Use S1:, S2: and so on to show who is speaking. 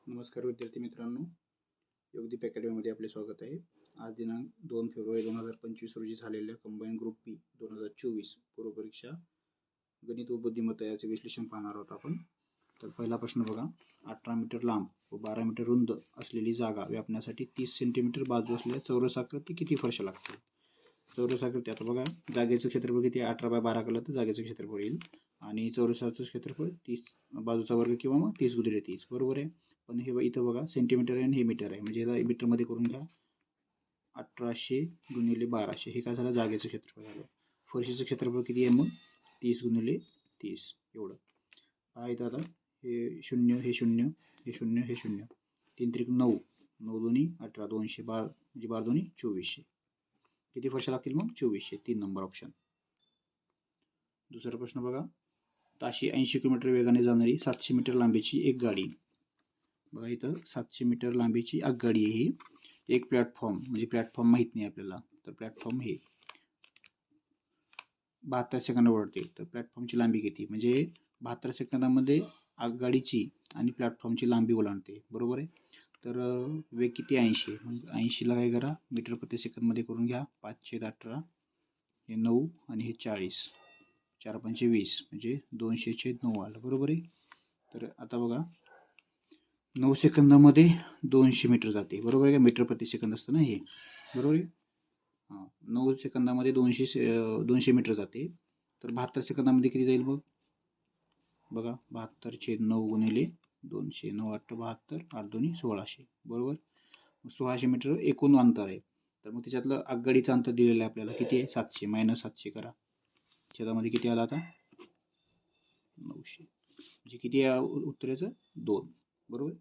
S1: नमस्कार विद्यार्थी मित्रांनो, योगदीप अकॅडमीमध्ये आपले स्वागत आहे. आज दिनांक 2 फेब्रुवारी 2025 रोजी झालेल्या कंबाईन ग्रुप बी 2024 पूर्वपरीक्षा गणित व बुद्धिमत्ता याचे विश्लेषण पाहणार आहोत आपण. तर पहिला प्रश्न बघा, 18 मीटर लांब व 12 मीटर रुंद असलेली जागा व्यापण्यासाठी 30 सेंटीमीटर बाजू असलेल्या चौरस आकृती किती फरशा लागतील? चौरस आकृती आता बघा, जागेचं क्षेत्रफळ किती? 18 बाय 12 केलं तर जागेचं क्षेत्रफळ येईल आणि चौरसाचं क्षेत्रफळ 30, बाजूचा वर्ग किंवा मग 30 गुणिले 30, बरोबर आहे. पण हे इथं बघा सेंटीमीटर आहे आणि हे मीटर आहे, म्हणजे याला मीटरमध्ये करून घ्या. 1800 गुणिले 1200 हे काय झालं? जागेचं क्षेत्रफळ झालं. फरशीचं क्षेत्रफळ किती आहे मग? 30 गुणिले 30 एवढं. काय इथं आता हे 0 हे 0 हे 0 हे 0, 3 त्रिक 9, 9 दोन्ही 18, 200 12 म्हणजे 12 दोन्ही 2400. किती फरशा लागतील मग? 2400. 3 नंबर ऑप्शन. दुसरा प्रश्न बघा, ताशी 80 किलोमीटर वेगाने जाणारी 700 मीटर लांबीची एक गाडी. बघा इथं 700 मीटर लांबीची आगगाडी आहे ही. एक प्लॅटफॉर्म, म्हणजे प्लॅटफॉर्म माहीत नाही आपल्याला, तर प्लॅटफॉर्म हे 72 सेकंदावर ओढते. तर प्लॅटफॉर्मची लांबी किती? म्हणजे 72 सेकंदामध्ये आगगाडीची आणि प्लॅटफॉर्मची लांबी ओलांडते, बरोबर आहे. तर वेग किती? 80. मग 80ला काय करा? मीटर प्रति सेकंदमध्ये करून घ्या. 5/18 हे 9 आणि हे 40, 4×5 20 म्हणजे 200/9 आलं, बरोबर आहे. तर आता बघा 9 सेकंदामध्ये 200 मीटर जाते, बरोबर आहे का? मीटर प्रति सेकंद असतं ना हे, बरोबर आहे. 9 सेकंदामध्ये 200 मीटर जाते. तर 72 सेकंदामध्ये किती जाईल मग? बघा 72/9 गुणिले 200, 9 8 72, 8 दोन्ही 1600, बरोबर. 1600 मीटर एकूण अंतर आहे. तर मग त्याच्यातलं आगगाडीचं अंतर दिलेलं आहे आपल्याला, किती आहे? 700. -700 करा. छेदामध्ये किती आला आता? 900. म्हणजे किती आहे उत्तराचं? 2, बरोबर.